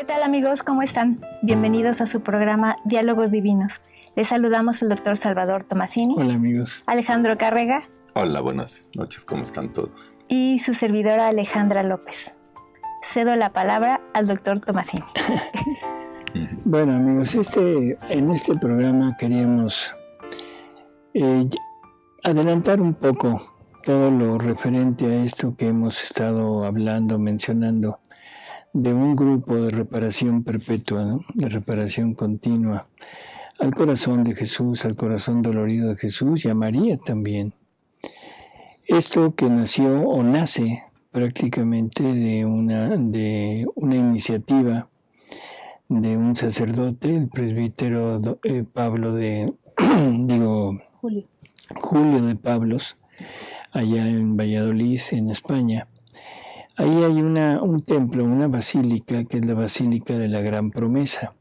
¿Qué tal amigos? ¿Cómo están? Bienvenidos a su programa Diálogos Divinos. Les saludamos el doctor Salvador Tomasini. Hola amigos. Alejandro Cárrega. Hola, buenas noches, ¿cómo están todos? Y su servidora Alejandra López. Cedo la palabra al doctor Tomasini. Bueno amigos, en este programa queríamos adelantar un poco todo lo referente a esto que hemos estado hablando, mencionando, de un grupo de reparación perpetua, ¿no? De reparación continua, al corazón de Jesús, al corazón dolorido de Jesús y a María también. Esto que nació o nace prácticamente de una iniciativa de un sacerdote, el presbítero Julio de Pablos, allá en Valladolid, en España. Ahí hay un templo, una basílica, que es la Basílica de la Gran Promesa.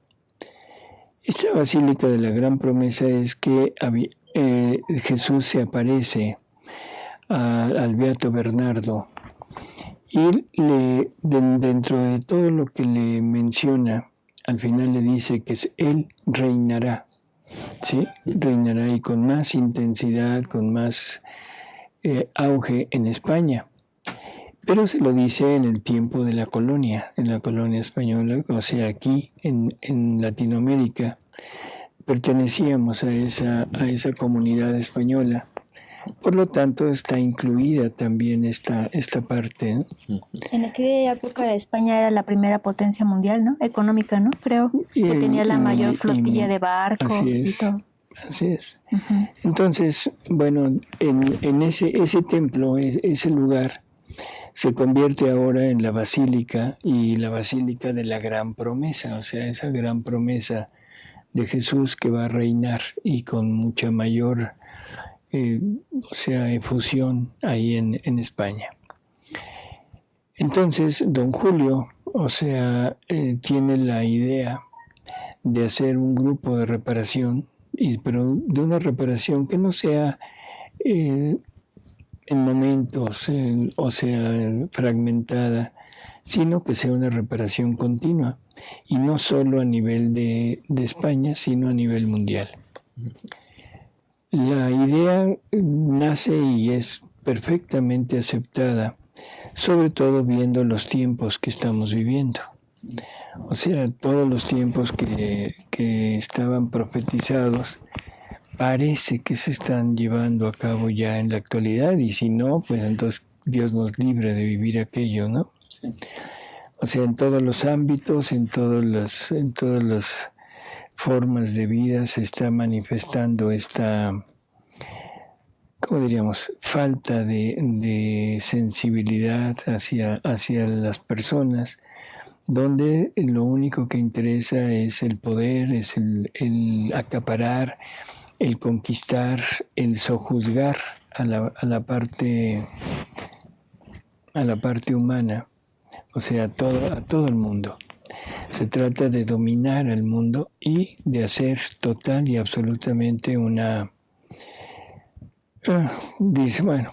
Esta Basílica de la Gran Promesa es que Jesús se aparece al Beato Bernardo y dentro de todo lo que le menciona, al final le dice que él reinará, ¿sí? Reinará y con más intensidad, con más auge en España. Pero se lo dice en el tiempo de la colonia, en la colonia española, o sea, aquí en Latinoamérica pertenecíamos a esa comunidad española. Por lo tanto, está incluida también esta parte, ¿no? En aquella época España era la primera potencia mundial, ¿no? Económica, ¿no? Creo que tenía la mayor flotilla de barcos y todo. Así es. Uh-huh. Entonces, bueno, en ese templo, ese lugar, se convierte ahora en la basílica y la basílica de la Gran Promesa, o sea, esa gran promesa de Jesús que va a reinar y con mucha mayor, efusión ahí en España. Entonces, don Julio, tiene la idea de hacer un grupo de reparación, pero de una reparación que no sea en momentos, fragmentada, sino que sea una reparación continua, y no solo a nivel de España, sino a nivel mundial. La idea nace y es perfectamente aceptada, sobre todo viendo los tiempos que estamos viviendo. O sea, todos los tiempos que estaban profetizados, parece que se están llevando a cabo ya en la actualidad, y si no, pues entonces Dios nos libre de vivir aquello, ¿no? Sí. O sea, en todos los ámbitos, en todas las formas de vida se está manifestando esta, ¿cómo diríamos?, falta de sensibilidad hacia las personas, donde lo único que interesa es el poder, es el acaparar, el conquistar, el sojuzgar a la parte humana, o sea, a todo el mundo. Se trata de dominar al mundo y de hacer total y absolutamente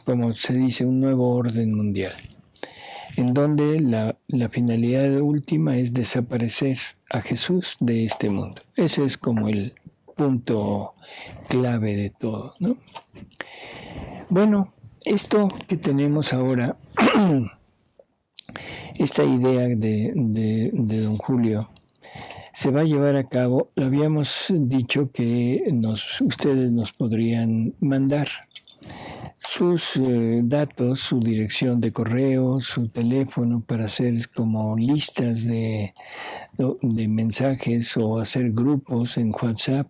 como se dice, un nuevo orden mundial, en donde la finalidad última es desaparecer a Jesús de este mundo. Ese es como el punto clave de todo, ¿no? Bueno, esto que tenemos ahora, esta idea de don Julio, se va a llevar a cabo. Lo habíamos dicho que ustedes nos podrían mandar sus datos, su dirección de correo, su teléfono, para hacer como listas de mensajes o hacer grupos en WhatsApp.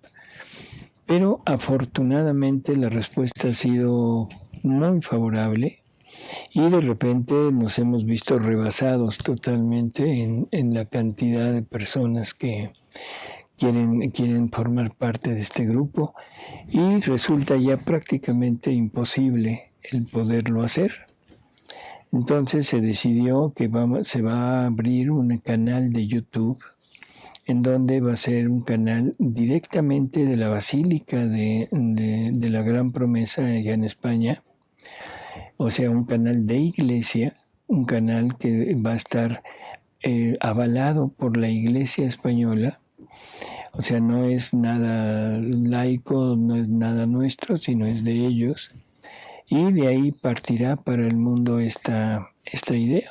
Pero afortunadamente la respuesta ha sido muy favorable y de repente nos hemos visto rebasados totalmente en la cantidad de personas que quieren formar parte de este grupo, y resulta ya prácticamente imposible el poderlo hacer. Entonces se decidió que se va a abrir un canal de YouTube, en donde va a ser un canal directamente de la Basílica de la Gran Promesa allá en España, o sea, un canal de iglesia, un canal que va a estar avalado por la Iglesia española. O sea, no es nada laico, no es nada nuestro, sino es de ellos. Y de ahí partirá para el mundo esta idea.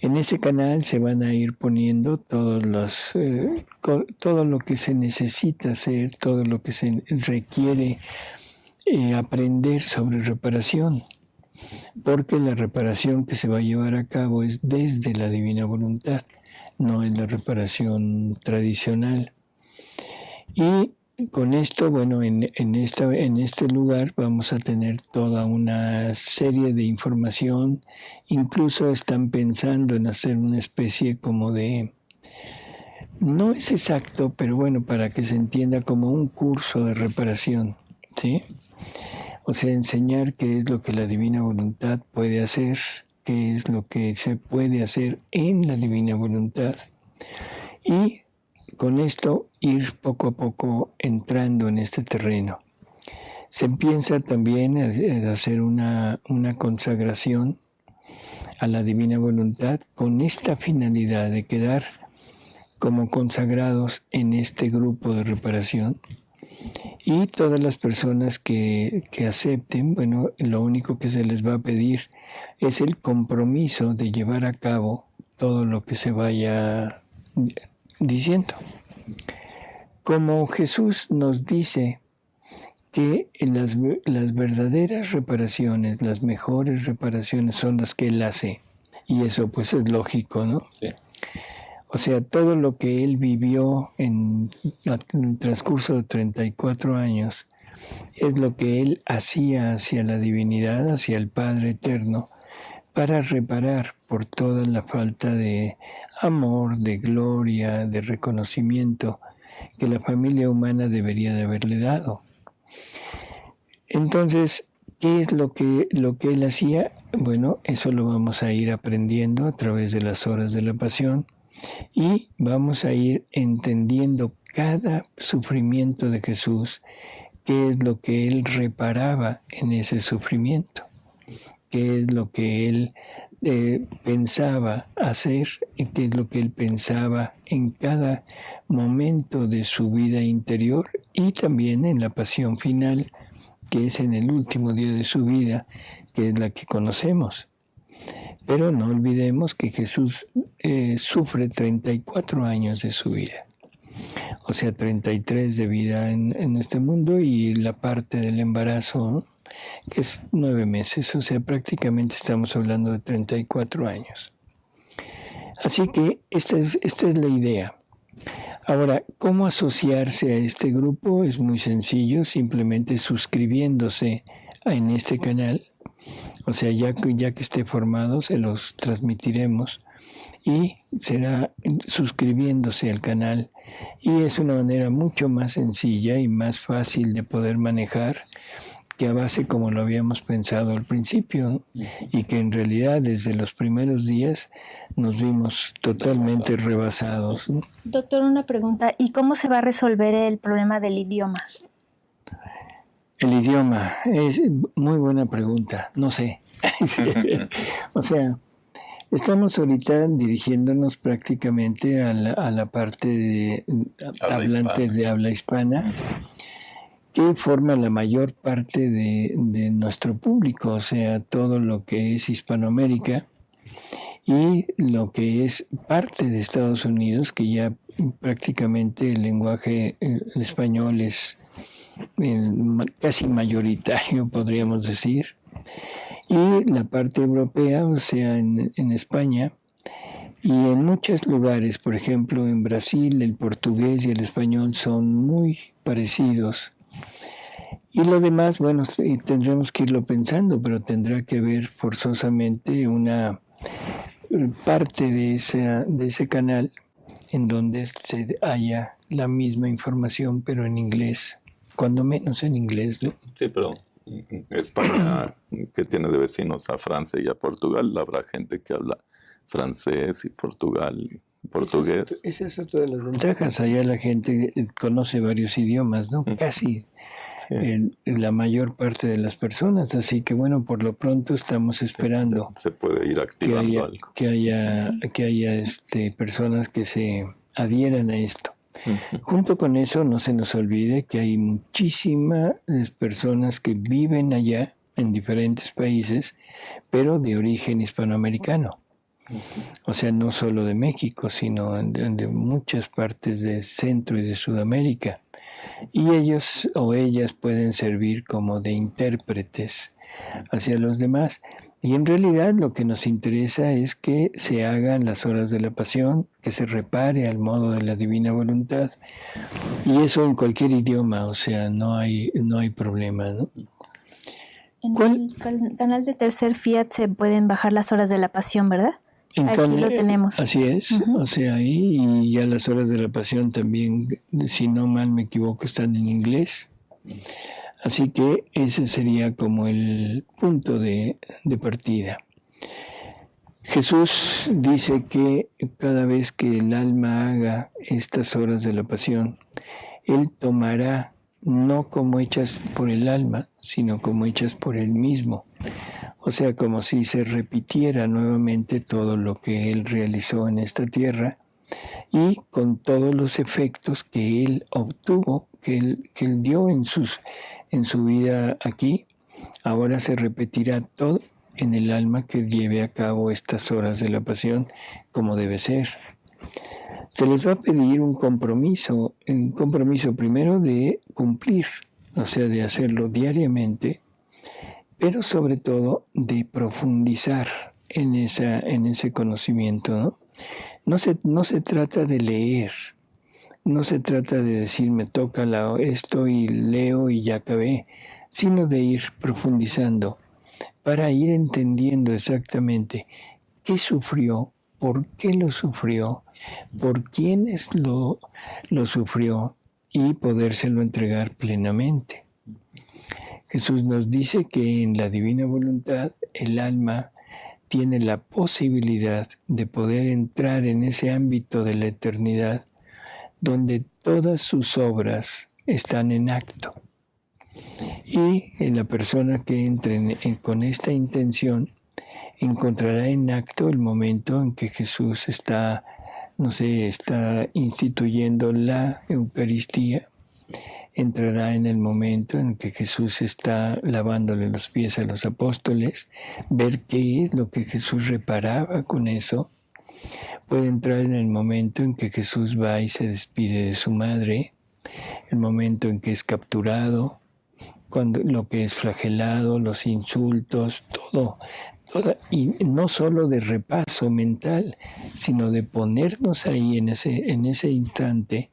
En ese canal se van a ir poniendo todo lo que se necesita hacer, todo lo que se requiere aprender sobre reparación, porque la reparación que se va a llevar a cabo es desde la divina voluntad, no es la reparación tradicional. Y con esto, bueno, en este lugar vamos a tener toda una serie de información. Incluso están pensando en hacer una especie como de, no es exacto, pero bueno, para que se entienda, como un curso de reparación, ¿sí? O sea, enseñar qué es lo que la divina voluntad puede hacer, qué es lo que se puede hacer en la divina voluntad. Y con esto ir poco a poco entrando en este terreno. Se empieza también a hacer una consagración a la divina voluntad con esta finalidad de quedar como consagrados en este grupo de reparación. Y todas las personas que acepten, bueno, lo único que se les va a pedir es el compromiso de llevar a cabo todo lo que se vaya diciendo. Como Jesús nos dice que las verdaderas reparaciones, las mejores reparaciones son las que Él hace. Y eso pues es lógico, ¿no? Sí. O sea, todo lo que Él vivió en el transcurso de 34 años es lo que Él hacía hacia la divinidad, hacia el Padre Eterno, para reparar por toda la falta de amor, de gloria, de reconocimiento que la familia humana debería de haberle dado. Entonces, ¿qué es lo que Él hacía? Bueno, eso lo vamos a ir aprendiendo a través de las horas de la pasión y vamos a ir entendiendo cada sufrimiento de Jesús, qué es lo que Él reparaba en ese sufrimiento, qué es lo que Él pensaba hacer y qué es lo que Él pensaba en cada momento de su vida interior y también en la pasión final, que es en el último día de su vida, que es la que conocemos. Pero no olvidemos que Jesús sufre 34 años de su vida. O sea, 33 de vida en este mundo y la parte del embarazo, ¿no? Que es 9 meses. O sea, prácticamente estamos hablando de 34 años. Así que esta es la idea. Ahora, ¿cómo asociarse a este grupo? Es muy sencillo, simplemente suscribiéndose en este canal. O sea, ya que esté formado, se los transmitiremos y será suscribiéndose al canal. Y es una manera mucho más sencilla y más fácil de poder manejar que a base como lo habíamos pensado al principio, ¿no? Y que en realidad desde los primeros días nos vimos totalmente rebasados, ¿no? Doctor, una pregunta, ¿y cómo se va a resolver el problema del idioma? El idioma es muy buena pregunta, no sé. O sea, estamos ahorita dirigiéndonos prácticamente a la parte de hablante de habla hispana, que forma la mayor parte de nuestro público, o sea, todo lo que es Hispanoamérica y lo que es parte de Estados Unidos, que ya prácticamente el lenguaje español es casi mayoritario, podríamos decir, y la parte europea, o sea, en España, y en muchos lugares, por ejemplo, en Brasil, el portugués y el español son muy parecidos. Y lo demás, bueno, tendremos que irlo pensando, pero tendrá que haber forzosamente una parte de ese canal en donde se haya la misma información, pero en inglés, cuando menos en inglés, ¿no? Sí, pero España, que tiene de vecinos a Francia y a Portugal, habrá gente que habla francés y portugués. Esa es otra de las ventajas. Allá la gente conoce varios idiomas, ¿no? Casi la mayor parte de las personas. Así que bueno, por lo pronto estamos esperando se puede ir activando algo. Que haya personas que se adhieran a esto. Junto con eso, no se nos olvide que hay muchísimas personas que viven allá en diferentes países, pero de origen hispanoamericano. O sea, no solo de México, sino de muchas partes de Centro y de Sudamérica. Y ellos o ellas pueden servir como de intérpretes hacia los demás. Y en realidad lo que nos interesa es que se hagan las horas de la pasión, que se repare al modo de la divina voluntad. Y eso en cualquier idioma, o sea, no hay problema, ¿no? En el canal de Tercer Fiat se pueden bajar las horas de la pasión, ¿verdad? Aquí lo tenemos. Así es, o sea, ahí y ya las horas de la pasión también, si no mal me equivoco, están en inglés. Así que ese sería como el punto de partida. Jesús dice que cada vez que el alma haga estas horas de la pasión, Él tomará no como hechas por el alma, sino como hechas por Él mismo. O sea, como si se repitiera nuevamente todo lo que Él realizó en esta tierra y con todos los efectos que Él obtuvo, que él dio en su vida aquí, ahora se repetirá todo en el alma que lleve a cabo estas horas de la pasión como debe ser. Se les va a pedir un compromiso primero de cumplir, o sea, de hacerlo diariamente, pero sobre todo de profundizar en ese conocimiento, ¿no? No se trata de leer, no se trata de decir me toca esto y leo y ya acabé, sino de ir profundizando para ir entendiendo exactamente qué sufrió, por qué lo sufrió, por quiénes lo sufrió y podérselo entregar plenamente. Jesús nos dice que en la divina voluntad el alma tiene la posibilidad de poder entrar en ese ámbito de la eternidad donde todas sus obras están en acto. Y en la persona que entre con esta intención encontrará en acto el momento en que Jesús está instituyendo la Eucaristía. Entrará en el momento en que Jesús está lavándole los pies a los apóstoles, ver qué es lo que Jesús reparaba con eso. Puede entrar en el momento en que Jesús va y se despide de su madre, el momento en que es capturado, cuando lo que es flagelado, los insultos, todo, y no solo de repaso mental, sino de ponernos ahí en ese instante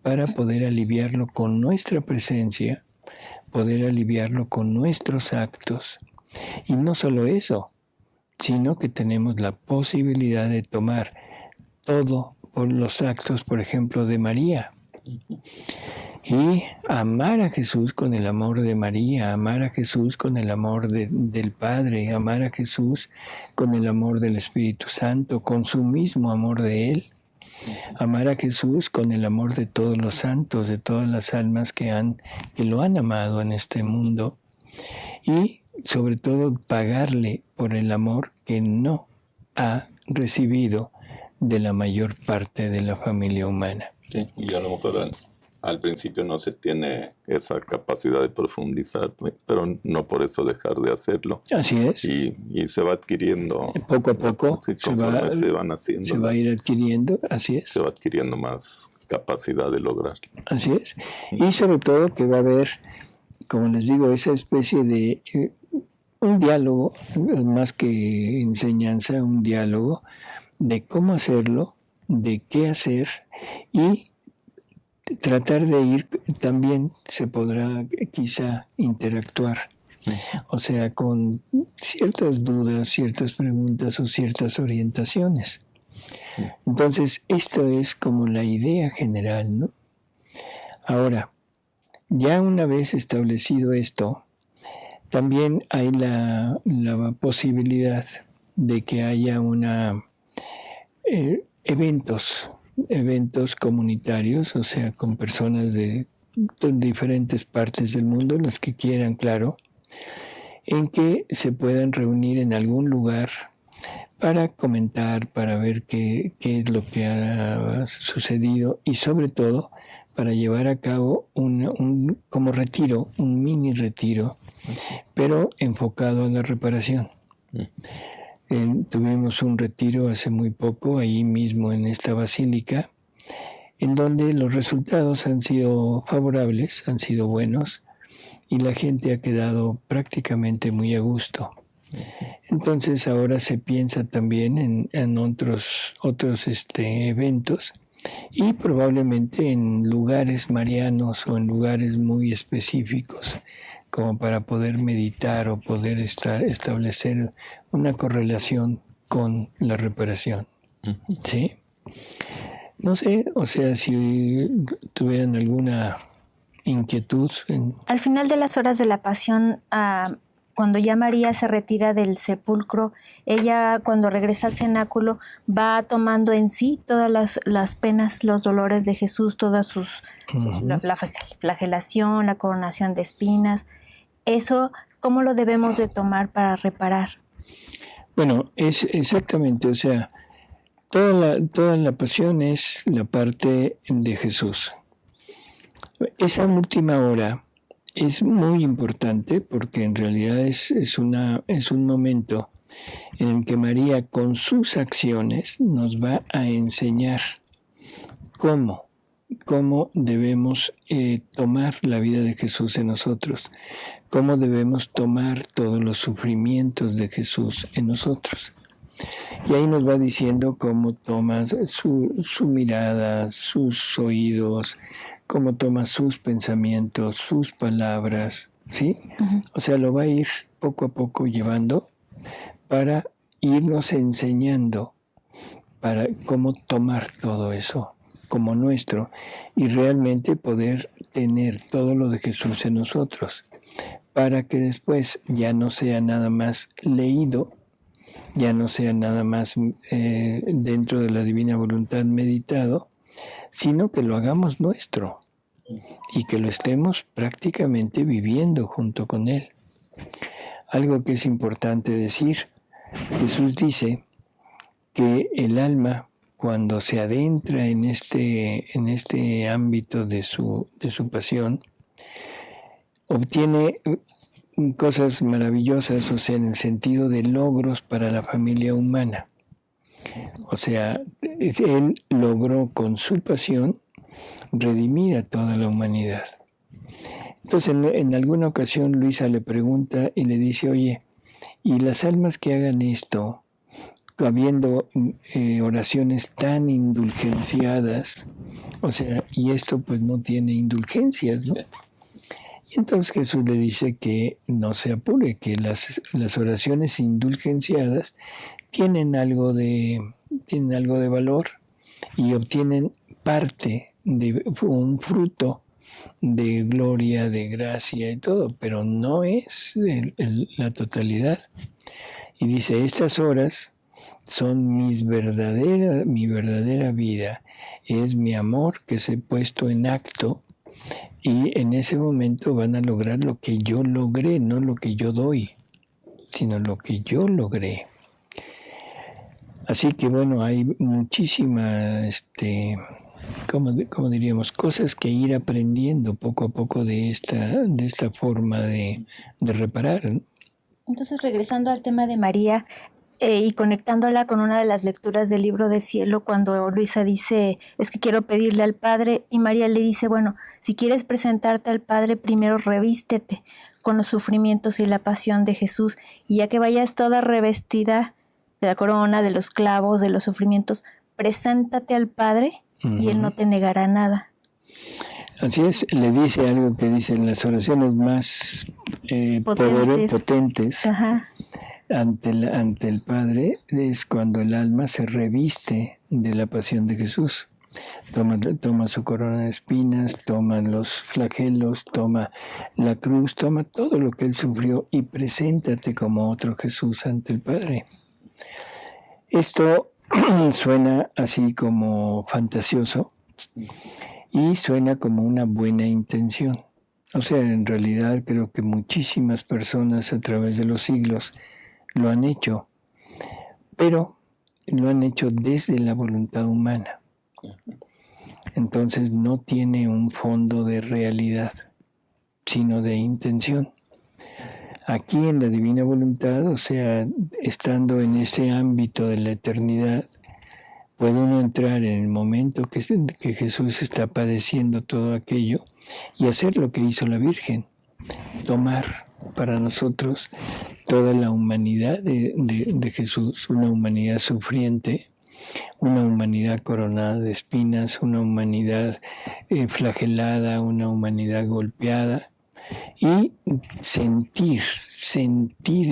para poder aliviarlo con nuestra presencia, poder aliviarlo con nuestros actos. Y no solo eso, sino que tenemos la posibilidad de tomar todo por los actos, por ejemplo, de María. Y amar a Jesús con el amor de María, amar a Jesús con el amor del Padre, amar a Jesús con el amor del Espíritu Santo, con su mismo amor de Él. Amar a Jesús con el amor de todos los santos, de todas las almas que lo han amado en este mundo. Y sobre todo pagarle por el amor que no ha recibido de la mayor parte de la familia humana. Sí, y a lo mejor al principio no se tiene esa capacidad de profundizar, pero no por eso dejar de hacerlo. Así es. Y se va adquiriendo. Poco a poco se van haciendo. Se va a ir adquiriendo, así es. Se va adquiriendo más capacidad de lograrlo. Así es. Y sobre todo que va a haber, como les digo, esa especie de un diálogo, más que enseñanza, un diálogo de cómo hacerlo, de qué hacer y tratar de ir, también se podrá quizá interactuar, o sea, con ciertas dudas, ciertas preguntas o ciertas orientaciones. Entonces, esto es como la idea general, ¿no? Ahora, ya una vez establecido esto, también hay la posibilidad de que haya eventos comunitarios, o sea, con personas de diferentes partes del mundo, las que quieran, claro, en que se puedan reunir en algún lugar para comentar, para ver qué es lo que ha sucedido y sobre todo para llevar a cabo como retiro, un mini retiro, pero enfocado a la reparación. Tuvimos un retiro hace muy poco, ahí mismo en esta basílica, en donde los resultados han sido favorables, han sido buenos, y la gente ha quedado prácticamente muy a gusto. Entonces ahora se piensa también en otros eventos y probablemente en lugares marianos o en lugares muy específicos, como para poder meditar o poder establecer una correlación con la reparación. ¿Sí? No sé, o sea, si tuvieran alguna inquietud. Al final de las horas de la pasión, cuando ya María se retira del sepulcro, ella cuando regresa al cenáculo va tomando en sí todas las penas, los dolores de Jesús, todas la flagelación, la coronación de espinas. Eso, ¿cómo lo debemos de tomar para reparar? Bueno, es exactamente, o sea, toda la pasión es la parte de Jesús. Esa última hora es muy importante porque en realidad es un momento en el que María con sus acciones nos va a enseñar cómo debemos tomar la vida de Jesús en nosotros, cómo debemos tomar todos los sufrimientos de Jesús en nosotros. Y ahí nos va diciendo cómo toma su mirada, sus oídos, cómo toma sus pensamientos, sus palabras, ¿sí? Uh-huh. O sea, lo va a ir poco a poco llevando para irnos enseñando para cómo tomar todo eso como nuestro y realmente poder tener todo lo de Jesús en nosotros, para que después ya no sea nada más leído, ya no sea nada más dentro de la divina voluntad meditado, sino que lo hagamos nuestro y que lo estemos prácticamente viviendo junto con Él. Algo que es importante decir, Jesús dice que el alma, cuando se adentra en este ámbito de su pasión, obtiene cosas maravillosas, o sea, en el sentido de logros para la familia humana. O sea, Él logró con su pasión redimir a toda la humanidad. Entonces, en alguna ocasión Luisa le pregunta y le dice, oye, ¿y las almas que hagan esto, habiendo oraciones tan indulgenciadas, o sea, y esto pues no tiene indulgencias, ¿no? Y entonces Jesús le dice que no se apure, que las oraciones indulgenciadas tienen algo de valor y obtienen parte de un fruto de gloria, de gracia y todo, pero no es la totalidad. Y dice, estas horas son mi verdadera vida, es mi amor que se ha puesto en acto y en ese momento van a lograr lo que yo logré, no lo que yo doy, sino lo que yo logré. Así que bueno, hay muchísimas, ¿cómo diríamos? Cosas que ir aprendiendo poco a poco de esta forma de reparar, ¿no? Entonces, regresando al tema de María y conectándola con una de las lecturas del libro del cielo, cuando Luisa dice, es que quiero pedirle al Padre, y María le dice, bueno, si quieres presentarte al Padre, primero revístete con los sufrimientos y la pasión de Jesús, y ya que vayas toda revestida de la corona, de los clavos, de los sufrimientos, preséntate al Padre y Él no te negará nada. Así es, le dice algo que dicen las oraciones más potentes ante el Padre, es cuando el alma se reviste de la pasión de Jesús. Toma su corona de espinas, toma los flagelos, toma la cruz, toma todo lo que Él sufrió y preséntate como otro Jesús ante el Padre. Esto suena así como fantasioso y suena como una buena intención. O sea, en realidad creo que muchísimas personas a través de los siglos lo han hecho, pero lo han hecho desde la voluntad humana. Entonces no tiene un fondo de realidad, sino de intención. Aquí en la divina voluntad, o sea, estando en ese ámbito de la eternidad, puede uno entrar en el momento que Jesús está padeciendo todo aquello y hacer lo que hizo la Virgen, tomar para nosotros toda la humanidad de Jesús, una humanidad sufriente, una humanidad coronada de espinas, una humanidad flagelada, una humanidad golpeada, y sentir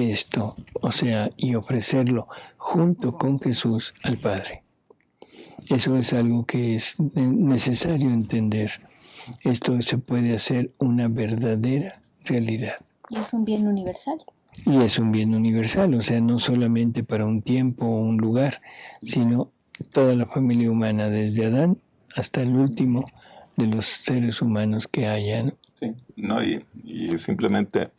esto, o sea, y ofrecerlo junto con Jesús al Padre. Eso es algo que es necesario entender. Esto se puede hacer una verdadera realidad. Y es un bien universal. Y es un bien universal, o sea, no solamente para un tiempo o un lugar, sino toda la familia humana, desde Adán hasta el último de los seres humanos que haya, ¿no? Sí, no, y simplemente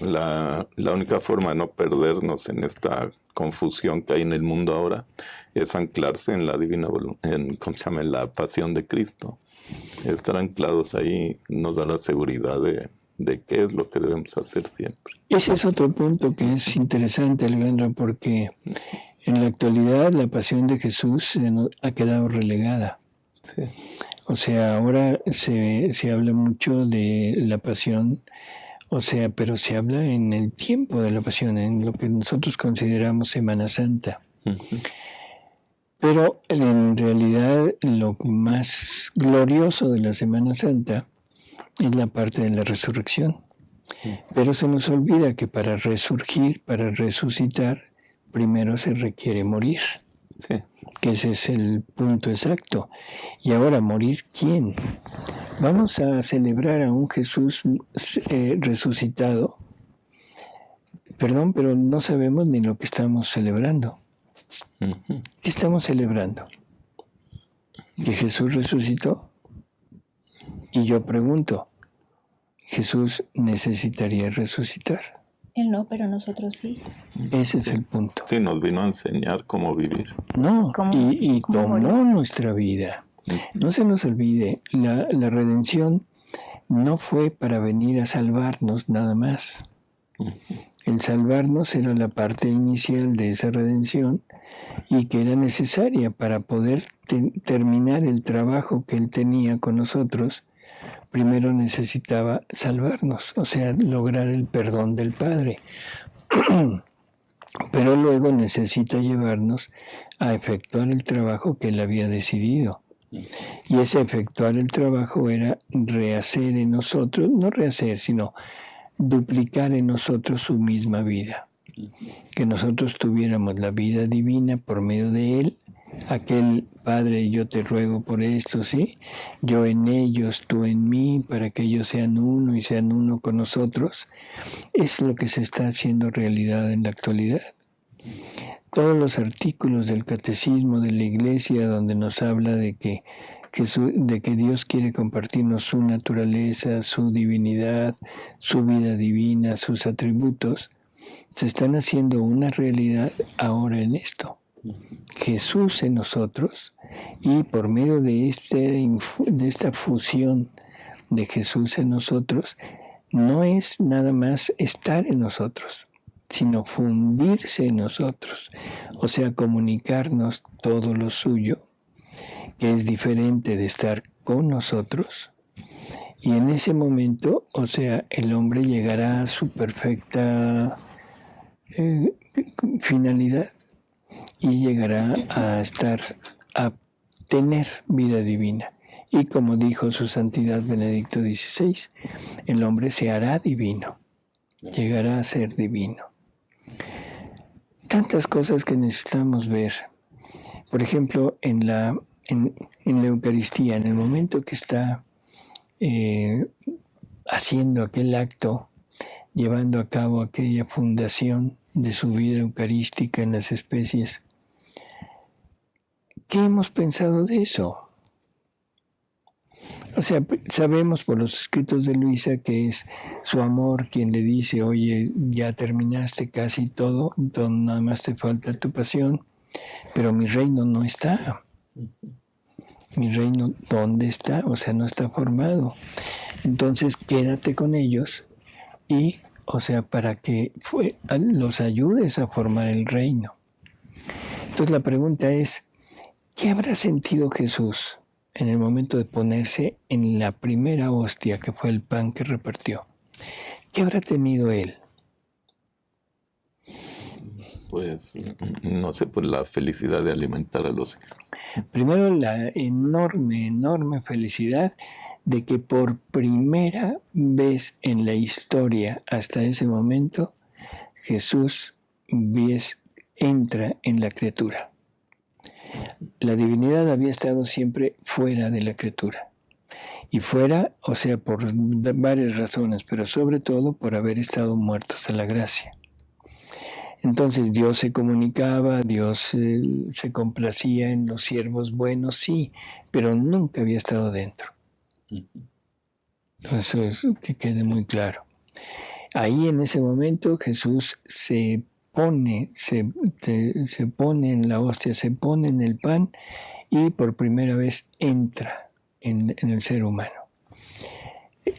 la única forma de no perdernos en esta confusión que hay en el mundo ahora es anclarse en la divina en la pasión de Cristo. Estar anclados ahí nos da la seguridad de qué es lo que debemos hacer siempre. Ese es otro punto que es interesante, Alejandro, porque en la actualidad la pasión de Jesús ha quedado relegada. Sí. O sea, ahora se habla mucho de la pasión, o sea, pero se habla en el tiempo de la pasión, en lo que nosotros consideramos Semana Santa. Uh-huh. Pero en realidad lo más glorioso de la Semana Santa es la parte de la resurrección. Pero se nos olvida que para resurgir, para resucitar, primero se requiere morir. Sí. Que ese es el punto exacto. Y ahora, ¿morir quién? Vamos a celebrar a un Jesús resucitado. Perdón, pero no sabemos ni lo que estamos celebrando. Uh-huh. ¿Qué estamos celebrando? ¿Que Jesús resucitó? Y yo pregunto, ¿Jesús necesitaría resucitar? Él no, pero nosotros sí. Ese es el punto. Sí, nos vino a enseñar cómo vivir. No, ¿Cómo? y ¿Cómo tomó morir? nuestra vida. No se nos olvide, la redención no fue para venir a salvarnos nada más. El salvarnos era la parte inicial de esa redención y que era necesaria para poder terminar el trabajo que Él tenía con nosotros. Primero necesitaba salvarnos, o sea, lograr el perdón del Padre. Pero luego necesita llevarnos a efectuar el trabajo que Él había decidido. Y ese efectuar el trabajo era rehacer en nosotros, no rehacer, sino duplicar en nosotros su misma vida. Que nosotros tuviéramos la vida divina por medio de Él. Aquel Padre, yo te ruego por esto, ¿sí? Yo en ellos, tú en mí, para que ellos sean uno y sean uno con nosotros. Es lo que se está haciendo realidad en la actualidad. Todos los artículos del catecismo de la Iglesia donde nos habla de que Dios quiere compartirnos su naturaleza, su divinidad, su vida divina, sus atributos, se están haciendo una realidad ahora en esto. Jesús en nosotros, y por medio de esta fusión de Jesús en nosotros, no es nada más estar en nosotros, sino fundirse en nosotros, o sea, comunicarnos todo lo suyo, que es diferente de estar con nosotros, y en ese momento, o sea, el hombre llegará a su perfecta finalidad y llegará a tener vida divina. Y como dijo su santidad Benedicto XVI, el hombre se hará divino, llegará a ser divino. Tantas cosas que necesitamos ver. Por ejemplo, en la Eucaristía, en el momento que está haciendo aquel acto, llevando a cabo aquella fundación, de su vida eucarística en las especies. ¿Qué hemos pensado de eso? O sea, sabemos por los escritos de Luisa que es su amor quien le dice, oye, ya terminaste casi todo, nada más te falta tu pasión, pero mi reino no está. Mi reino, ¿dónde está? O sea, no está formado. Entonces, quédate con ellos y, o sea, para que los ayudes a formar el reino. Entonces, la pregunta es, ¿qué habrá sentido Jesús en el momento de ponerse en la primera hostia, que fue el pan que repartió? ¿Qué habrá tenido él? Pues, no sé, pues la felicidad de alimentar a los hijos. Primero, la enorme felicidad de que por primera vez en la historia, hasta ese momento, Jesús entra en la criatura. La divinidad había estado siempre fuera de la criatura. Y fuera, o sea, por varias razones, pero sobre todo por haber estado muertos a la gracia. Entonces Dios se comunicaba, Dios se complacía en los siervos buenos, sí, pero nunca había estado dentro. Entonces, eso que quede muy claro. Ahí en ese momento Jesús se pone en la hostia, se pone en el pan y por primera vez entra en el ser humano.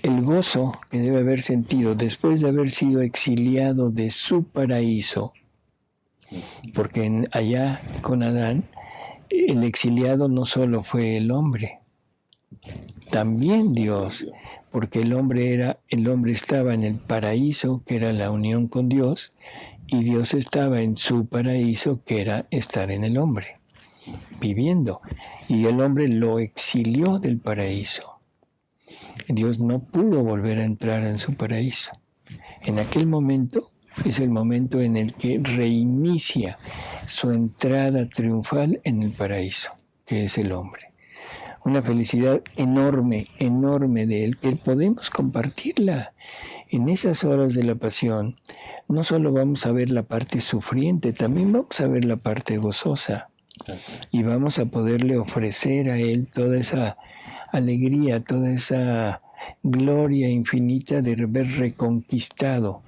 El gozo que debe haber sentido después de haber sido exiliado de su paraíso, porque allá con Adán, el exiliado no solo fue el hombre, también Dios, porque el hombre estaba en el paraíso, que era la unión con Dios, y Dios estaba en su paraíso, que era estar en el hombre, viviendo, y el hombre lo exilió del paraíso. Dios no pudo volver a entrar en su paraíso. En aquel momento es el momento en el que reinicia su entrada triunfal en el paraíso, que es el hombre. Una felicidad enorme de él, que podemos compartirla. En esas horas de la pasión, no solo vamos a ver la parte sufriente, también vamos a ver la parte gozosa. Y vamos a poderle ofrecer a él toda esa alegría, toda esa gloria infinita de haber reconquistado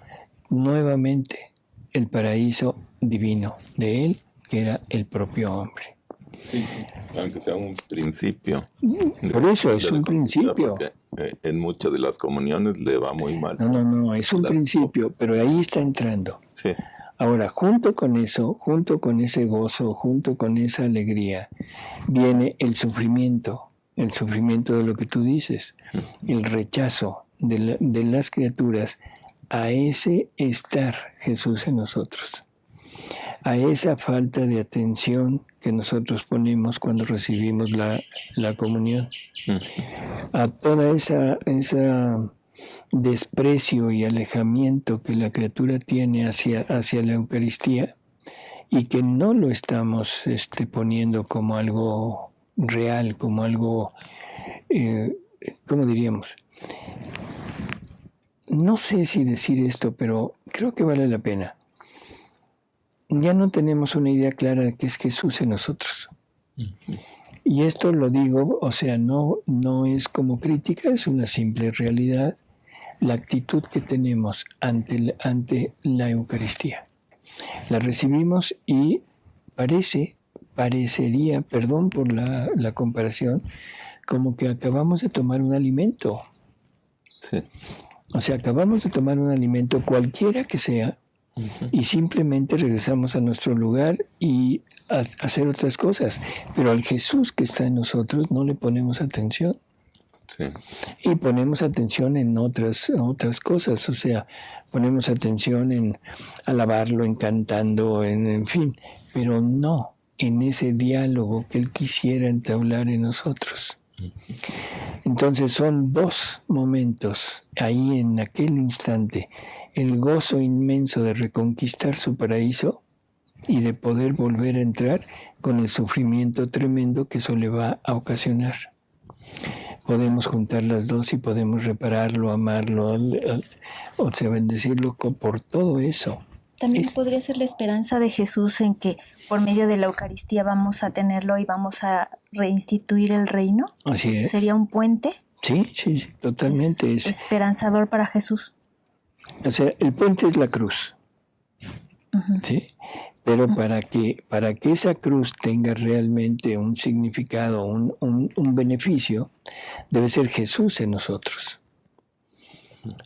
nuevamente el paraíso divino de él, que era el propio hombre. Sí, aunque sea un principio. Por eso es un principio. En muchas de las comuniones le va muy mal. No, es un principio, pero ahí está entrando. Sí. Ahora, junto con eso, junto con ese gozo, junto con esa alegría, viene el sufrimiento de lo que tú dices, el rechazo de las criaturas a ese estar Jesús en nosotros, a esa falta de atención que nosotros ponemos cuando recibimos la comunión, a toda esa desprecio y alejamiento que la criatura tiene hacia la Eucaristía y que no lo estamos poniendo como algo real, como algo, ¿cómo diríamos? No sé si decir esto, pero creo que vale la pena. Ya no tenemos una idea clara de qué es Jesús en nosotros. Y esto lo digo, o sea, no es como crítica, es una simple realidad, la actitud que tenemos ante la Eucaristía. La recibimos y parecería, perdón por la comparación, como que acabamos de tomar un alimento. Sí. O sea, acabamos de tomar un alimento cualquiera que sea, y simplemente regresamos a nuestro lugar y a hacer otras cosas. Pero al Jesús que está en nosotros no le ponemos atención. Sí. Y ponemos atención en otras cosas. O sea, ponemos atención en alabarlo, en cantando, en fin. Pero no en ese diálogo que Él quisiera entablar en nosotros. Entonces son dos momentos ahí en aquel instante. El gozo inmenso de reconquistar su paraíso y de poder volver a entrar con el sufrimiento tremendo que eso le va a ocasionar. Podemos juntar las dos y podemos repararlo, amarlo, o sea, bendecirlo por todo eso. También podría ser la esperanza de Jesús en que por medio de la Eucaristía vamos a tenerlo y vamos a reinstituir el reino. Así es. ¿Sería un puente? Sí, totalmente. Es esperanzador para Jesús. O sea, el puente es la cruz. ¿Sí? Pero para que esa cruz tenga realmente un significado, un beneficio, debe ser Jesús en nosotros.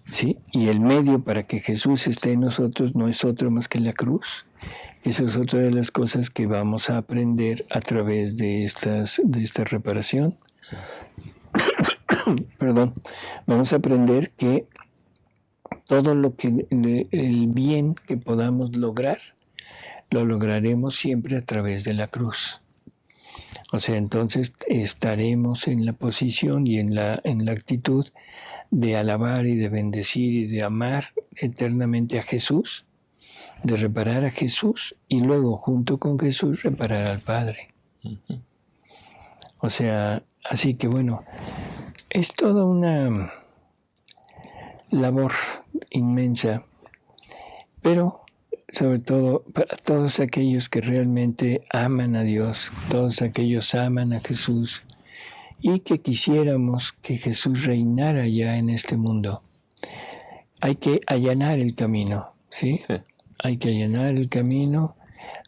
¿Sí? Y el medio para que Jesús esté en nosotros no es otro más que la cruz. Esa es otra de las cosas que vamos a aprender a través de esta reparación. Perdón. Vamos a aprender que todo el bien que podamos lograr, lo lograremos siempre a través de la cruz. O sea, entonces estaremos en la posición y en la actitud de alabar y de bendecir y de amar eternamente a Jesús, de reparar a Jesús y luego junto con Jesús reparar al Padre. O sea, así que bueno, es toda una labor inmensa, pero sobre todo para todos aquellos que realmente aman a Dios, todos aquellos aman a Jesús y que quisiéramos que Jesús reinara ya en este mundo. Hay que allanar el camino, ¿sí? Sí. Hay que allanar el camino,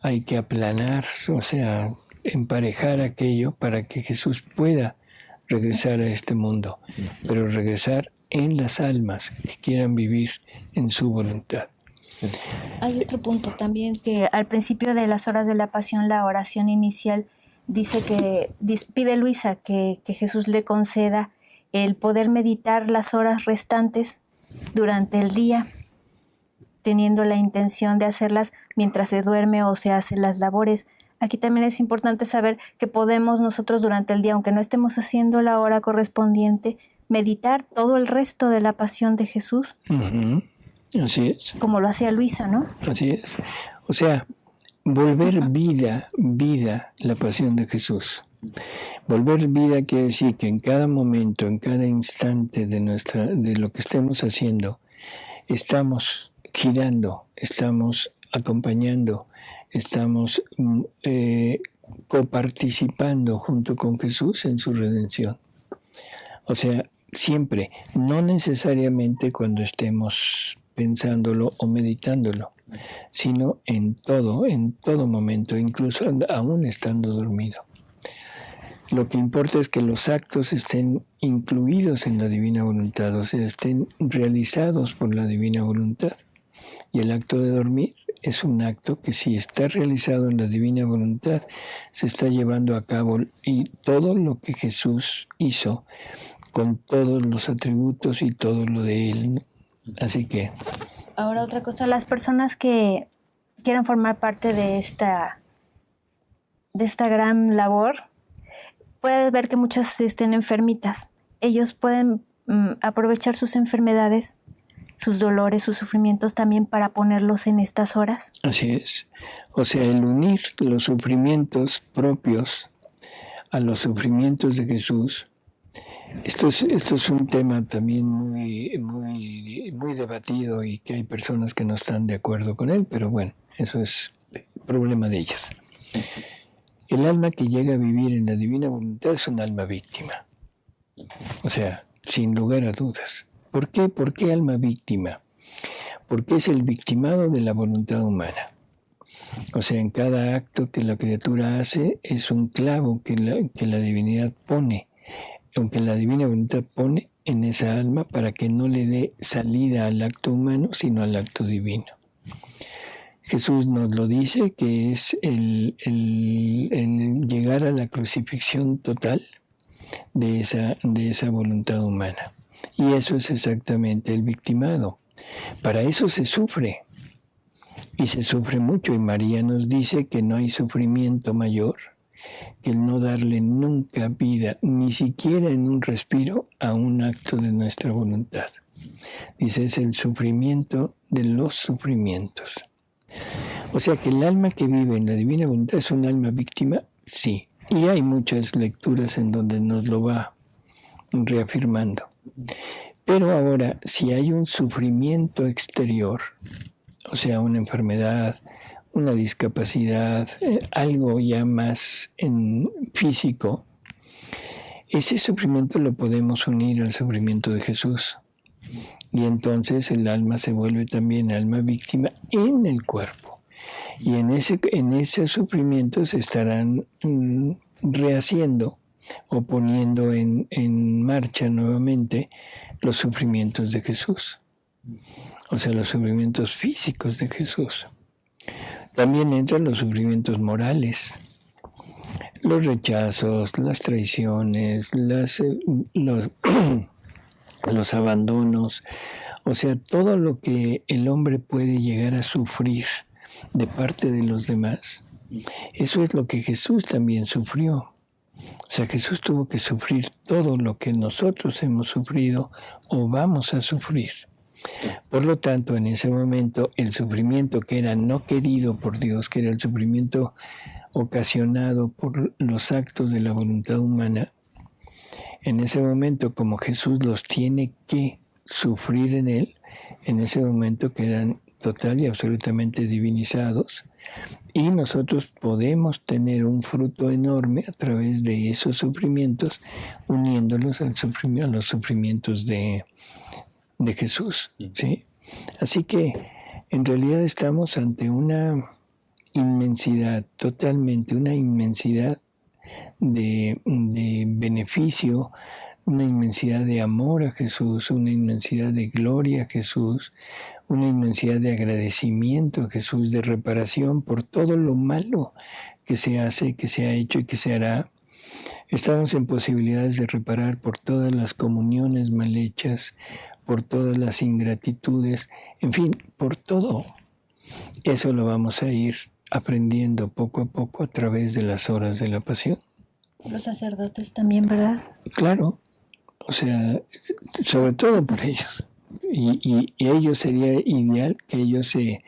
hay que aplanar, o sea, emparejar aquello para que Jesús pueda regresar a este mundo, pero regresar en las almas que quieran vivir en su voluntad. Sí. Hay otro punto también, que al principio de las horas de la pasión, la oración inicial dice que pide Luisa que Jesús le conceda el poder meditar las horas restantes durante el día, teniendo la intención de hacerlas mientras se duerme o se hacen las labores. Aquí también es importante saber que podemos nosotros durante el día, aunque no estemos haciendo la hora correspondiente, meditar todo el resto de la pasión de Jesús. Uh-huh. Así es. Como lo hacía Luisa, ¿no? Así es. O sea, volver vida la pasión de Jesús. Volver vida quiere decir que en cada momento, en cada instante de lo que estemos haciendo, estamos girando, estamos acompañando, estamos coparticipando junto con Jesús en su redención. O sea, siempre, no necesariamente cuando estemos pensándolo o meditándolo, sino en todo momento, incluso aún estando dormido. Lo que importa es que los actos estén incluidos en la divina voluntad, o sea, estén realizados por la divina voluntad. Y el acto de dormir es un acto que, si está realizado en la divina voluntad, se está llevando a cabo, y todo lo que Jesús hizo, con todos los atributos y todo lo de Él. Así que... Ahora otra cosa, las personas que quieran formar parte de esta gran labor, puedes ver que muchas estén enfermitas. Ellos pueden aprovechar sus enfermedades, sus dolores, sus sufrimientos también para ponerlos en estas horas. Así es. O sea, el unir los sufrimientos propios a los sufrimientos de Jesús. Esto es un tema también muy debatido, y que hay personas que no están de acuerdo con él, pero bueno, eso es problema de ellas. El alma que llega a vivir en la divina voluntad es un alma víctima. O sea, sin lugar a dudas. ¿Por qué? ¿Por qué alma víctima? Porque es el victimado de la voluntad humana. O sea, en cada acto que la criatura hace es un clavo que la divinidad pone, aunque la divina voluntad pone en esa alma, para que no le dé salida al acto humano, sino al acto divino. Jesús nos lo dice, que es el llegar a la crucifixión total de esa voluntad humana. Y eso es exactamente el victimado. Para eso se sufre, y se sufre mucho, y María nos dice que no hay sufrimiento mayor que el no darle nunca vida, ni siquiera en un respiro, a un acto de nuestra voluntad. Dice, es el sufrimiento de los sufrimientos. O sea que el alma que vive en la divina voluntad es un alma víctima, sí. Y hay muchas lecturas en donde nos lo va reafirmando. Pero ahora, si hay un sufrimiento exterior, o sea, una enfermedad, una discapacidad, algo ya más físico, ese sufrimiento lo podemos unir al sufrimiento de Jesús. Y entonces el alma se vuelve también alma víctima en el cuerpo. Y en ese sufrimiento se estarán rehaciendo o poniendo en marcha nuevamente los sufrimientos de Jesús. O sea, los sufrimientos físicos de Jesús. También entran los sufrimientos morales, los rechazos, las traiciones, los abandonos, o sea, todo lo que el hombre puede llegar a sufrir de parte de los demás. Eso es lo que Jesús también sufrió. O sea, Jesús tuvo que sufrir todo lo que nosotros hemos sufrido o vamos a sufrir. Por lo tanto, en ese momento, el sufrimiento que era no querido por Dios, que era el sufrimiento ocasionado por los actos de la voluntad humana, en ese momento, como Jesús los tiene que sufrir en él, en ese momento quedan total y absolutamente divinizados, y nosotros podemos tener un fruto enorme a través de esos sufrimientos, uniéndolos a los sufrimientos de Jesús, ¿sí? Así que en realidad estamos ante una inmensidad, totalmente una inmensidad de beneficio, una inmensidad de amor a Jesús, una inmensidad de gloria a Jesús, una inmensidad de agradecimiento a Jesús, de reparación por todo lo malo que se hace, que se ha hecho y que se hará. Estamos en posibilidades de reparar por todas las comuniones mal hechas, por todas las ingratitudes, en fin, por todo. Eso lo vamos a ir aprendiendo poco a poco a través de las horas de la pasión. Los sacerdotes también, ¿verdad? Claro, o sea, sobre todo por ellos. Y ellos sería ideal que ellos se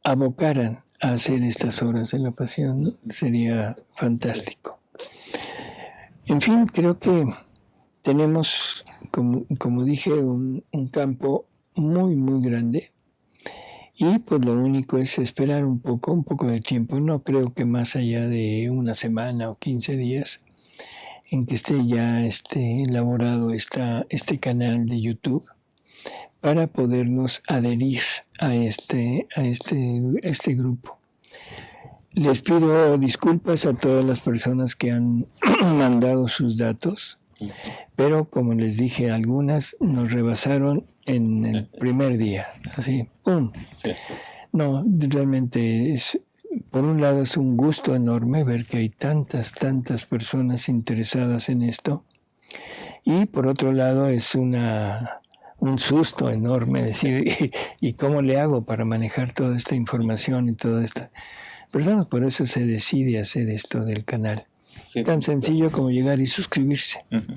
abocaran a hacer estas horas de la pasión, ¿no? Sería fantástico. En fin, creo que tenemos, como dije, un campo muy, muy grande. Y pues lo único es esperar un poco de tiempo. No creo que más allá de una semana o 15 días en que esté ya elaborado este canal de YouTube para podernos adherir a este grupo. Les pido disculpas a todas las personas que han mandado sus datos, pero como les dije, algunas nos rebasaron en el primer día, así, ¡pum! Sí. No, realmente por un lado es un gusto enorme ver que hay tantas personas interesadas en esto, y por otro lado es un susto enorme decir, ¿y cómo le hago para manejar toda esta información y toda esta personas? Por eso se decide hacer esto del canal. Sí, tan sencillo como llegar y suscribirse. Uh-huh.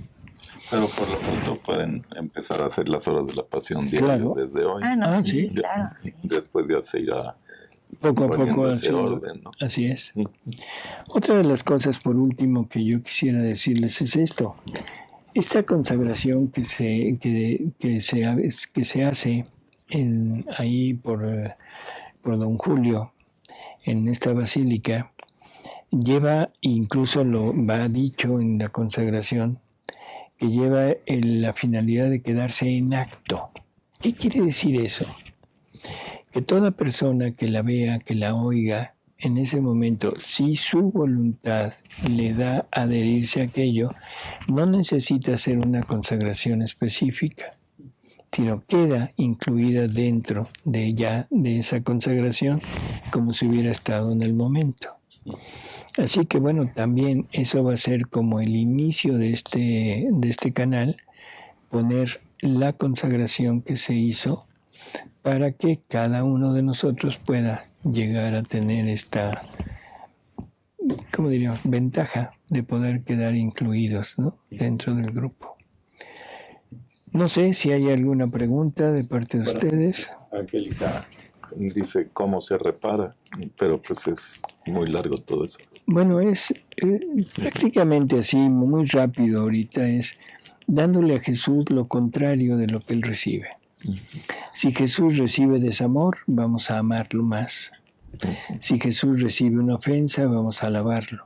Pero por lo pronto pueden empezar a hacer las horas de la pasión diario desde hoy. Sí. Claro. Después ya se irá poco a poco ese orden, ¿no? Así es. Otra de las cosas, por último, que yo quisiera decirles es esto. Esta consagración que se hace ahí por don Julio en esta basílica, lleva, incluso lo va dicho en la consagración, que lleva la finalidad de quedarse en acto. ¿Qué quiere decir eso? Que toda persona que la vea, que la oiga, en ese momento, si su voluntad le da adherirse a aquello, no necesita hacer una consagración específica, sino queda incluida dentro de esa consagración como si hubiera estado en el momento. Así que bueno, también eso va a ser como el inicio de este canal, poner la consagración que se hizo para que cada uno de nosotros pueda llegar a tener esta, ¿cómo diríamos?, ventaja de poder quedar incluidos, ¿no?, dentro del grupo. No sé si hay alguna pregunta de parte de ustedes. Angélica dice cómo se repara, pero pues es muy largo todo eso. Bueno, es prácticamente así, muy rápido ahorita, es dándole a Jesús lo contrario de lo que Él recibe. Si Jesús recibe desamor, vamos a amarlo más. Si Jesús recibe una ofensa, vamos a alabarlo.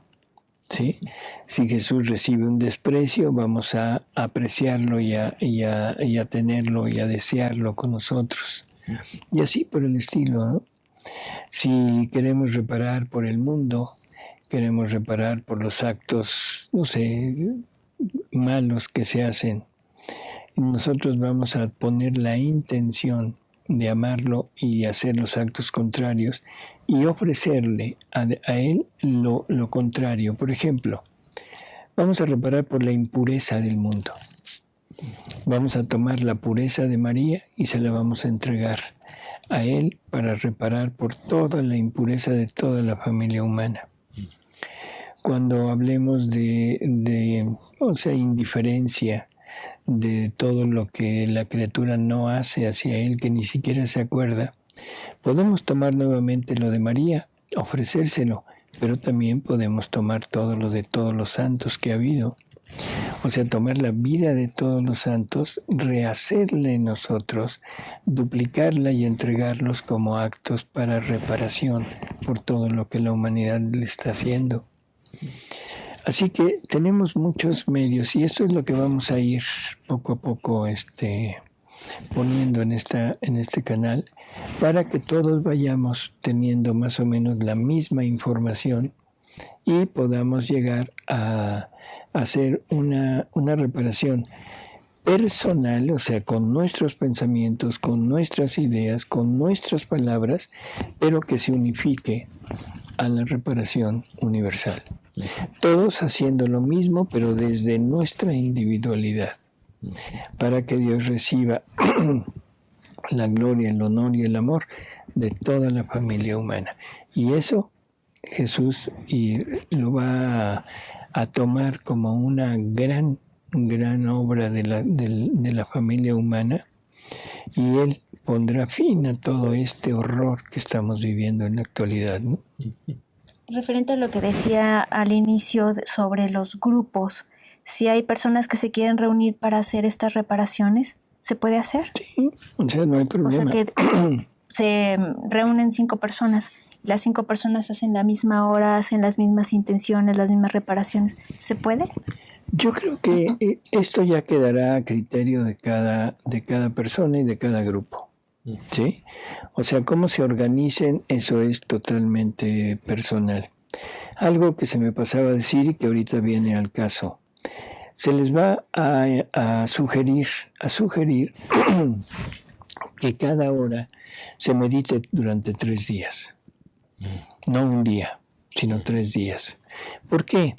¿Sí? Si Jesús recibe un desprecio, vamos a apreciarlo y a tenerlo y a desearlo con nosotros. Y así por el estilo, ¿no? Si queremos reparar por el mundo, queremos reparar por los actos, no sé, malos que se hacen, nosotros vamos a poner la intención de amarlo y hacer los actos contrarios y ofrecerle a él lo contrario. Por ejemplo, vamos a reparar por la impureza del mundo. Vamos a tomar la pureza de María y se la vamos a entregar a él para reparar por toda la impureza de toda la familia humana. Cuando hablemos de indiferencia, de todo lo que la criatura no hace hacia él, que ni siquiera se acuerda, podemos tomar nuevamente lo de María, ofrecérselo, pero también podemos tomar todo lo de todos los santos que ha habido. O sea, tomar la vida de todos los santos, rehacerla en nosotros, duplicarla y entregarlos como actos para reparación por todo lo que la humanidad le está haciendo. Así que tenemos muchos medios y esto es lo que vamos a ir poco a poco poniendo en este canal para que todos vayamos teniendo más o menos la misma información y podamos llegar a hacer una reparación personal, o sea, con nuestros pensamientos, con nuestras ideas, con nuestras palabras, pero que se unifique a la reparación universal. Todos haciendo lo mismo, pero desde nuestra individualidad, para que Dios reciba la gloria, el honor y el amor de toda la familia humana. Y eso Jesús lo va a tomar como una gran obra de la familia humana, y Él pondrá fin a todo este horror que estamos viviendo en la actualidad, ¿no? Referente a lo que decía al inicio sobre los grupos, si hay personas que se quieren reunir para hacer estas reparaciones, ¿se puede hacer? Sí, o sea, no hay problema. O sea que se reúnen 5 personas, las 5 personas hacen la misma hora, hacen las mismas intenciones, las mismas reparaciones. ¿Se puede? Yo creo que esto ya quedará a criterio de cada persona y de cada grupo. ¿Sí? O sea, cómo se organicen, eso es totalmente personal. Algo que se me pasaba a decir y que ahorita viene al caso. Se les va a sugerir que cada hora se medite durante 3 días. No un día, sino 3 días. ¿Por qué?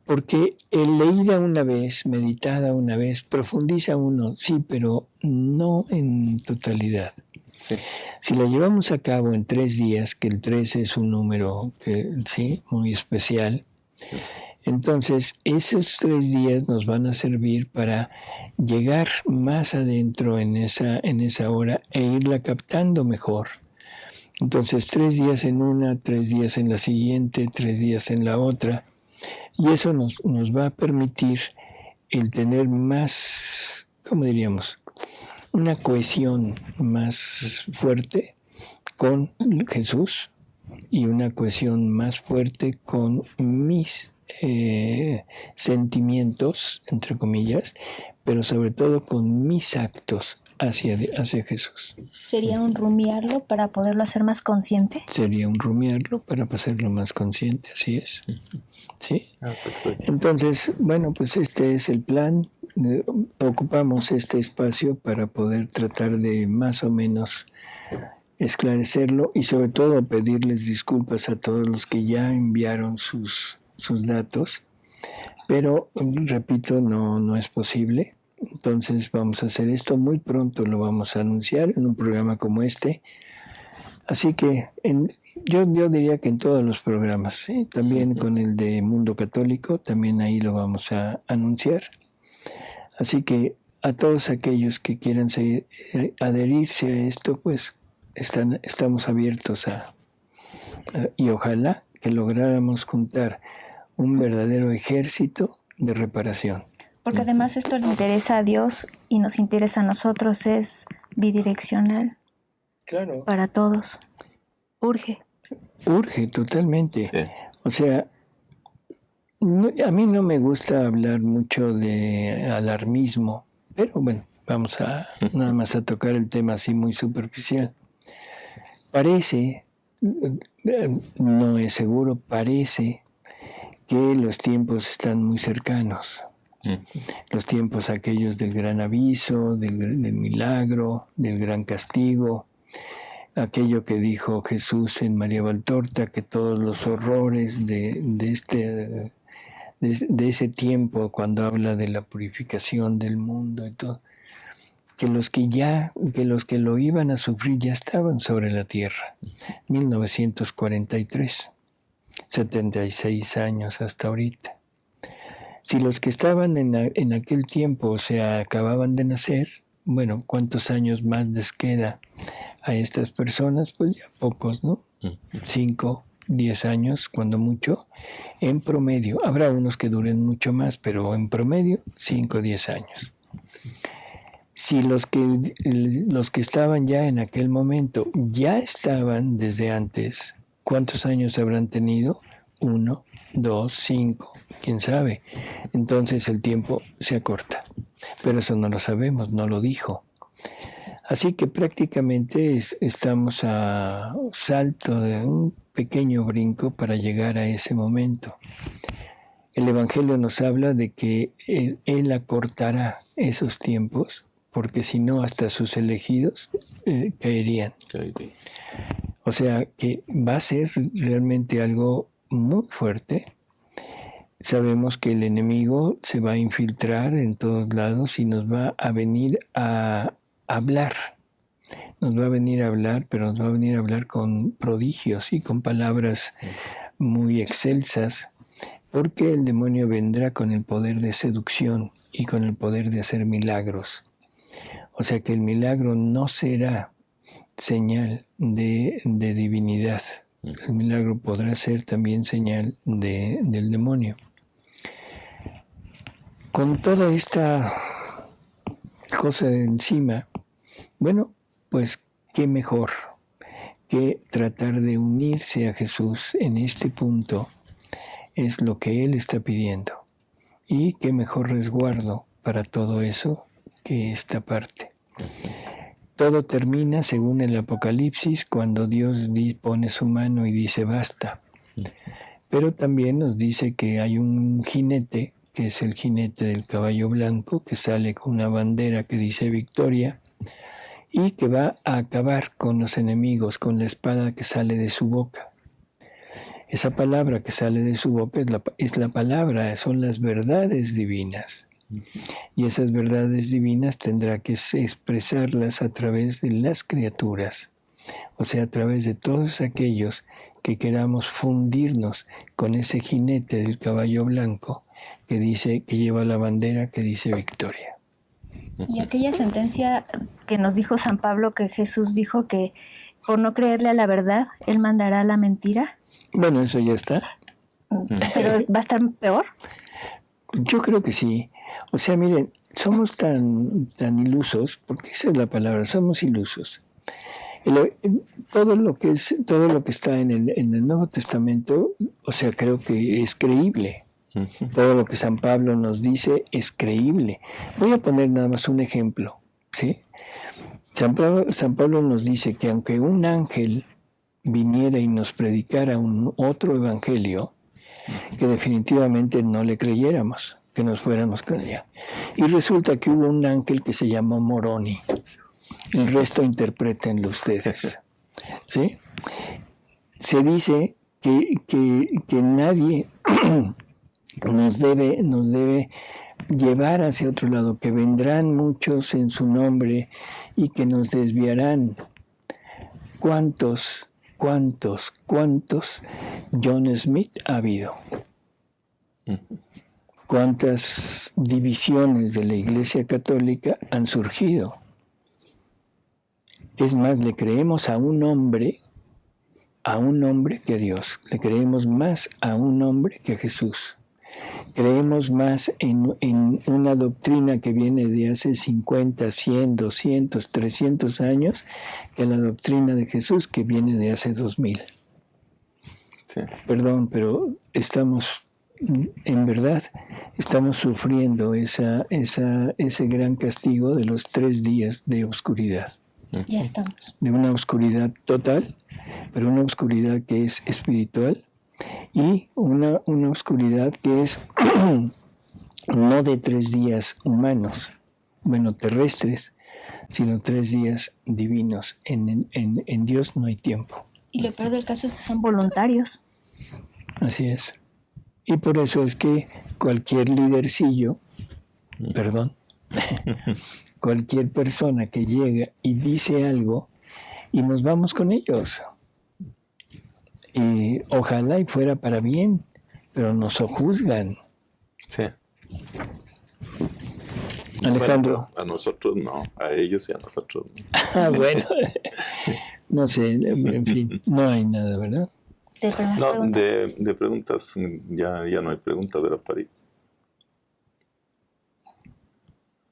Porque leída una vez, meditada una vez, profundiza uno, sí, pero no en totalidad. Sí. Si la llevamos a cabo en 3 días, que el 3 es un número sí, muy especial, sí. Entonces esos 3 días nos van a servir para llegar más adentro en esa hora e irla captando mejor. Entonces 3 días en una, 3 días en la siguiente, 3 días en la otra. Y eso nos va a permitir el tener más, ¿cómo diríamos? Una cohesión más fuerte con Jesús y una cohesión más fuerte con mis sentimientos, entre comillas, pero sobre todo con mis actos hacia Jesús. ¿Sería un rumiarlo para poderlo hacer más consciente? Sería un rumiarlo para hacerlo más consciente, así es. ¿Sí? Entonces, bueno, pues este es el plan. Ocupamos este espacio para poder tratar de más o menos esclarecerlo y sobre todo pedirles disculpas a todos los que ya enviaron sus datos, pero repito, no es posible. Entonces vamos a hacer esto muy pronto, lo vamos a anunciar en un programa como este. Así que yo diría que en todos los programas, ¿sí? También con el de Mundo Católico, también ahí lo vamos a anunciar. Así que a todos aquellos que quieran adherirse a esto, pues estamos abiertos y ojalá que lográramos juntar un verdadero ejército de reparación. Porque además esto le interesa a Dios y nos interesa a nosotros, es bidireccional. Claro. Para todos. Urge. Urge totalmente. Sí. O sea, a mí no me gusta hablar mucho de alarmismo, pero bueno, vamos a nada más a tocar el tema así muy superficial. Parece, no es seguro, parece que los tiempos están muy cercanos. Los tiempos aquellos del gran aviso, del milagro, del gran castigo, aquello que dijo Jesús en María Valtorta, que todos los horrores de ese tiempo, cuando habla de la purificación del mundo y todo, que los que lo iban a sufrir ya estaban sobre la tierra. 1943, 76 años hasta ahorita. Si los que estaban en aquel tiempo, o sea, acababan de nacer, bueno, ¿cuántos años más les queda a estas personas? Pues ya pocos, ¿no? 5, 10 años, cuando mucho, en promedio. Habrá unos que duren mucho más, pero en promedio, 5 o 10 años. Si los que estaban ya en aquel momento ya estaban desde antes, ¿cuántos años habrán tenido? 1, 2, 5, quién sabe. Entonces el tiempo se acorta. Pero eso no lo sabemos, no lo dijo. Así que prácticamente estamos a salto de un pequeño brinco para llegar a ese momento. El Evangelio nos habla de que Él acortará esos tiempos, porque si no, hasta sus elegidos caerían. O sea que va a ser realmente algo muy fuerte. Sabemos que el enemigo se va a infiltrar en todos lados y nos va a venir a hablar. Nos va a venir a hablar, pero nos va a venir a hablar con prodigios y con palabras muy excelsas, porque el demonio vendrá con el poder de seducción y con el poder de hacer milagros. O sea que el milagro no será señal de divinidad. El milagro podrá ser también señal del demonio. Con toda esta cosa de encima, bueno, pues qué mejor que tratar de unirse a Jesús en este punto, es lo que Él está pidiendo. Y qué mejor resguardo para todo eso que esta parte. Todo termina, según el Apocalipsis, cuando Dios pone su mano y dice basta. Pero también nos dice que hay un jinete, que es el jinete del caballo blanco, que sale con una bandera que dice victoria y que va a acabar con los enemigos con la espada que sale de su boca. Esa palabra que sale de su boca es la palabra, son las verdades divinas. Y esas verdades divinas tendrá que expresarlas a través de las criaturas, o sea, a través de todos aquellos que queramos fundirnos con ese jinete del caballo blanco que lleva la bandera que dice victoria. Y aquella sentencia que nos dijo San Pablo, que Jesús dijo que por no creerle a la verdad, Él mandará la mentira. Bueno, eso ya está. ¿Pero va a estar peor? Yo creo que sí. O sea, miren, somos tan ilusos, porque esa es la palabra, somos ilusos. Todo lo que está en el Nuevo Testamento, o sea, creo que es creíble. Todo lo que San Pablo nos dice es creíble. Voy a poner nada más un ejemplo, ¿sí? San Pablo nos dice que aunque un ángel viniera y nos predicara un otro evangelio, que definitivamente no le creyéramos, que nos fuéramos con ella. Y resulta que hubo un ángel que se llamó Moroni. El resto interprétenlo ustedes, ¿sí? Se dice que nadie nos debe llevar hacia otro lado, que vendrán muchos en su nombre y que nos desviarán. ¿Cuántos John Smith ha habido? ¿Cuántas divisiones de la Iglesia Católica han surgido? Es más, le creemos a un hombre que a Dios. Le creemos más a un hombre que a Jesús. Creemos más en una doctrina que viene de hace 50, 100, 200, 300 años que la doctrina de Jesús que viene de hace 2000. Sí. Perdón, pero en verdad, estamos sufriendo ese gran castigo de los 3 días de oscuridad. Ya estamos. De una oscuridad total, pero una oscuridad que es espiritual y una oscuridad que es no de 3 días humanos, terrestres, sino 3 días divinos. En Dios no hay tiempo. Y lo peor del caso es que son voluntarios. Así es. Y por eso es que cualquier lidercillo, cualquier persona que llega y dice algo y nos vamos con ellos. Y ojalá y fuera para bien, pero nos sojuzgan. Sí. Alejandro. Bueno, a nosotros no, a ellos y a nosotros no. Bueno, no sé, en fin, no hay nada, ¿verdad? No, de preguntas, ya no hay preguntas, ¿verdad, París?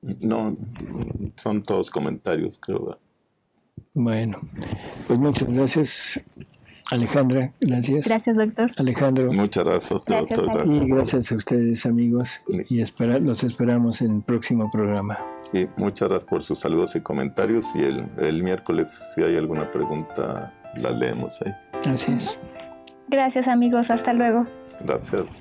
No, son todos comentarios, creo. ¿Verdad? Bueno, pues muchas gracias, Alejandra, gracias. Gracias, doctor. Alejandro. Muchas gracias, doctor. Y gracias a ustedes, amigos, y los esperamos en el próximo programa. Y muchas gracias por sus saludos y comentarios, y el miércoles, si hay alguna pregunta, la leemos ahí. Así es. Gracias, amigos. Hasta luego. Gracias.